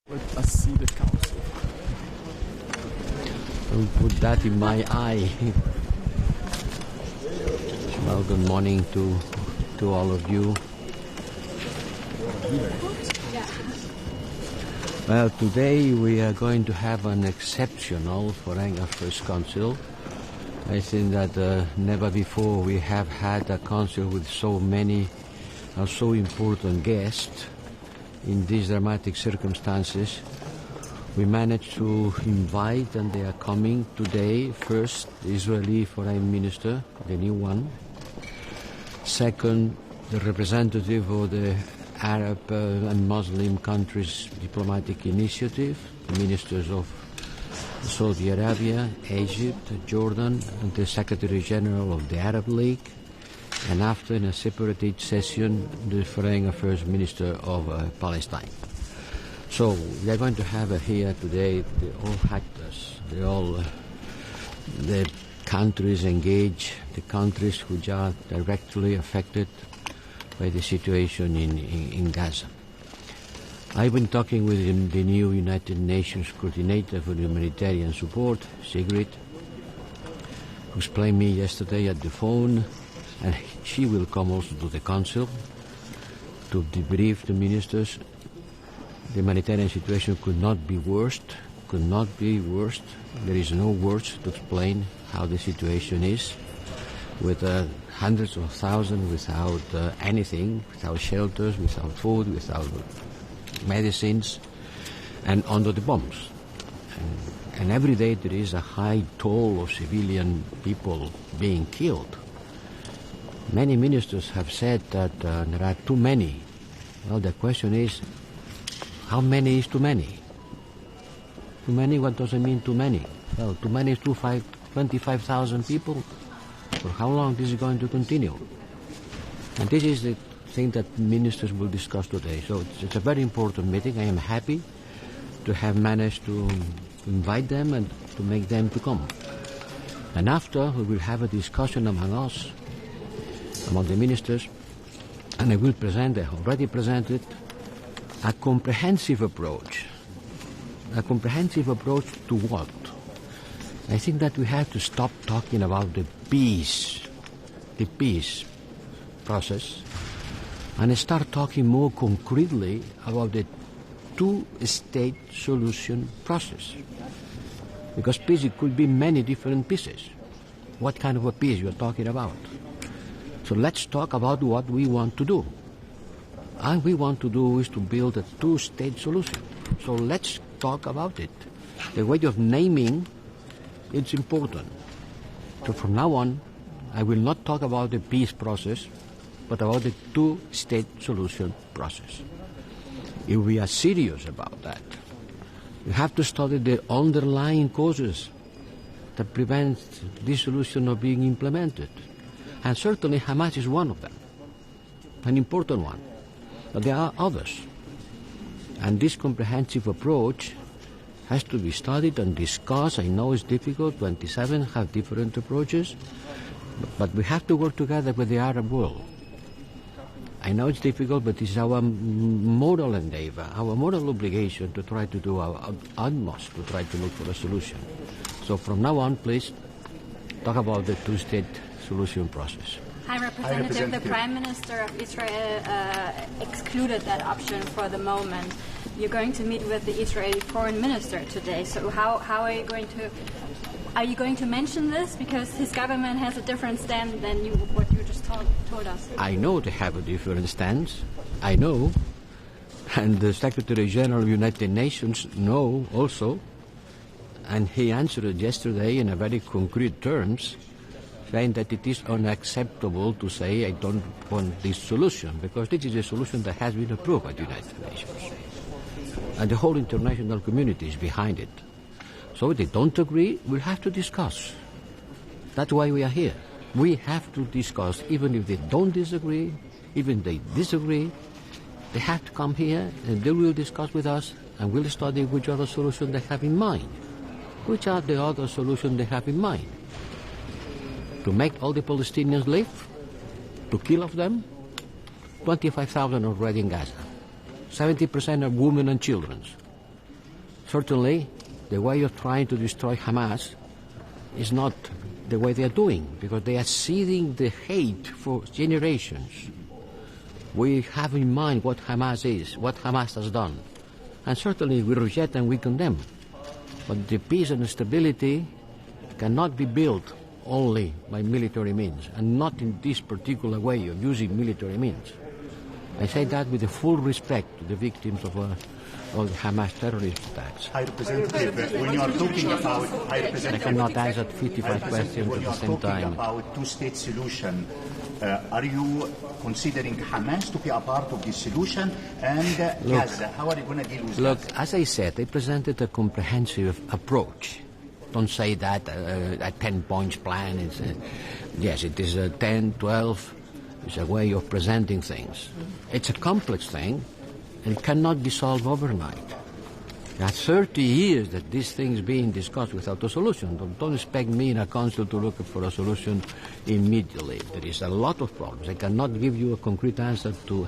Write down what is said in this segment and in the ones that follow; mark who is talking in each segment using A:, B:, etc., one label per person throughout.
A: Let us see the council.
B: Don't put that in my eye. Well, good morning to all of you. Well, today we are going to have an exceptional Foreign Affairs Council. I think that never before we have had a council with so many, so important guests. In these dramatic circumstances, we managed to invite, and they are coming today, first, the Israeli Foreign Minister, the new one. Second, the representative of the Arab and Muslim countries diplomatic initiative, the ministers of Saudi Arabia, Egypt, Jordan, and the Secretary General of the Arab League. And after, in a separate each session, the Foreign Affairs Minister of Palestine. So we are going to have here today all actors, the countries engaged, the countries which are directly affected by the situation in Gaza. I've been talking with the new United Nations Coordinator for Humanitarian Support, Sigrid, who explained me yesterday at the phone, and she will come also to the Council to debrief the ministers. The humanitarian situation could not be worse. There is no words to explain how the situation is, with hundreds of thousands without anything, without shelters, without food, without medicines, and under the bombs. And every day there is a high toll of civilian people being killed. Many ministers have said that there are too many. Well, the question is, how many is too many? Too many, what does it mean too many? Well, too many is 25,000 people. For how long this is going to continue? And this is the thing that ministers will discuss today. So it's a very important meeting. I am happy to have managed to invite them and to make them to come. And after, we will have a discussion among us, among the ministers, and I will present, I already presented, a comprehensive approach. A comprehensive approach to what? I think that we have to stop talking about the peace process, and start talking more concretely about the two-state solution process. Because peace, it could be many different pieces. What kind of a peace you're talking about? So let's talk about what we want to do. And we want to do is to build a two-state solution. So let's talk about it. The way of naming, it's important. So from now on, I will not talk about the peace process, but about the two-state solution process. If we are serious about that, we have to study the underlying causes that prevent this solution of being implemented. And certainly Hamas is one of them, an important one. But there are others. And this comprehensive approach has to be studied and discussed. I know it's difficult, 27 have different approaches, but we have to work together with the Arab world. I know it's difficult, but it's our moral endeavor, our moral obligation to try to do our utmost to try to look for a solution. So from now on, please talk about the two-state solution process.
C: High Representative, the Prime Minister of Israel excluded that option for the moment. You're going to meet with the Israeli Foreign Minister today, so how are you going to Are you going to mention this? Because his government has a different stand than what you just told us.
B: I know they have a different stance. I know. And the Secretary General of the United Nations know also. And he answered yesterday in a very concrete terms, saying that it is unacceptable to say I don't want this solution, because this is a solution that has been approved by the United Nations. And the whole international community is behind it. So if they don't agree, we'll have to discuss. That's why we are here. We have to discuss, even if they don't disagree, even if they disagree, they have to come here and they will discuss with us and we'll study which other solution they have in mind. Which are the other solutions they have in mind? To make all the Palestinians live? To kill of them? 25,000 already in Gaza. 70% are women and children. Certainly, the way of trying to destroy Hamas is not the way they are doing, because they are seeding the hate for generations. We have in mind what Hamas is, what Hamas has done. And certainly we reject and we condemn. But the peace and stability cannot be built only by military means, and not in this particular way of using military means. I say that with the full respect to the victims of the Hamas terrorist attacks.
A: High Representative, when you are talking about High Representative,
B: I cannot answer 55 questions at the same time.
A: When you are talking about two-state solution, are you considering Hamas to be a part of this solution? And Gaza, how are you going to deal with
B: Look,
A: Gaza?
B: as I said, I presented a comprehensive approach. Don't say that a 10-point plan is, yes, it is a 10, 12, it's a way of presenting things. It's a complex thing, and it cannot be solved overnight. There are 30 years that this thing is being discussed without a solution. Don't expect me in a council to look for a solution immediately. There is a lot of problems. I cannot give you a concrete answer to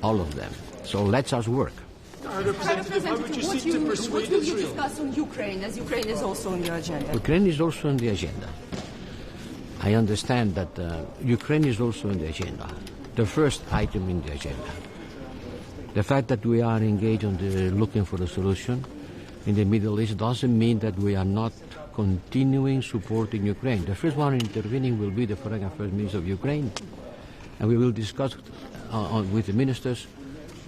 B: all of them. So let's us work.
D: Representative, how would you seek to persuade Israel? What will you discuss on Ukraine, as Ukraine is also on your agenda?
B: Ukraine is also on the agenda. I understand that Ukraine is also on the agenda. The first item in the agenda. The fact that we are engaged on looking for a solution in the Middle East doesn't mean that we are not continuing supporting Ukraine. The first one intervening will be the Foreign Affairs Minister of Ukraine, and we will discuss with the ministers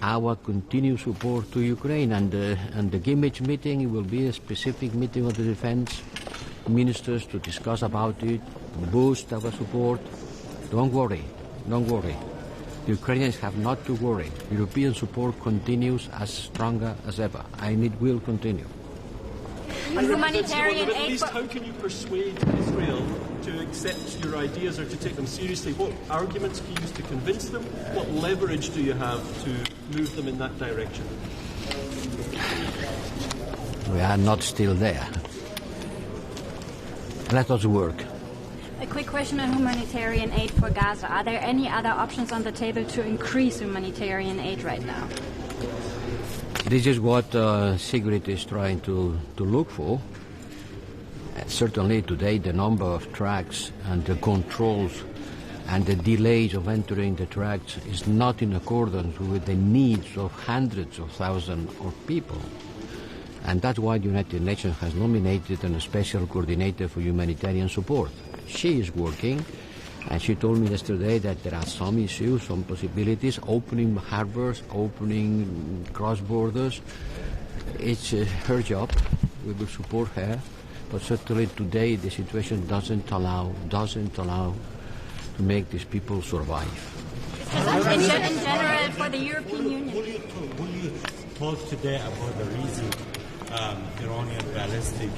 B: our continued support to Ukraine. And the Kimmich meeting will be a specific meeting of the defense ministers to discuss about it, boost our support. Don't worry, don't worry. The Ukrainians have not to worry. European support continues as stronger as ever, and it will continue.
C: Humanitarian aid.
D: How can you persuade Israel to accept your ideas or to take them seriously? What arguments can you use to convince them? What leverage do you have to move them in that direction?
B: We are not still there. Let us work.
C: A quick question on humanitarian aid for Gaza. Are there any other options on the table to increase humanitarian aid right now?
B: This is what Sigrid is trying to look for. Certainly today the number of trucks and the controls and the delays of entering the trucks is not in accordance with the needs of hundreds of thousands of people. And that's why the United Nations has nominated a special coordinator for humanitarian support. She is working, and she told me yesterday that there are some issues, some possibilities, opening harbors, opening cross borders. It's her job. We will support her, but certainly today the situation doesn't allow to make these people survive.
C: In general, for the European Union.
E: Will you talk today about the recent Iranian ballistic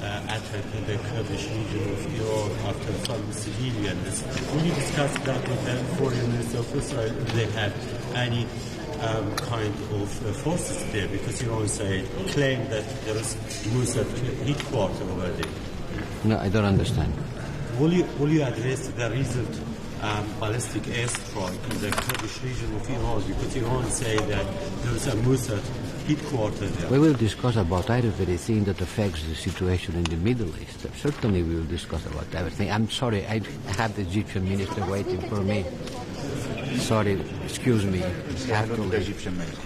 E: attack in the Kurdish region of Iran after some civilians? Will you discuss that with the foreign minister of Israel if they have any kind of forces there? Because Iran claim that there is Mossad headquarters over there.
B: No, I don't understand.
E: Will you address the recent ballistic airstrike in the Kurdish region of Iran? Because Iran say that there is a Mossad headquarters there.
B: We will discuss about everything that affects the situation in the Middle East. Certainly we will discuss about everything. I'm sorry, I have the Egyptian minister waiting for me. Sorry, excuse me. I have to leave.
A: Egyptian minister.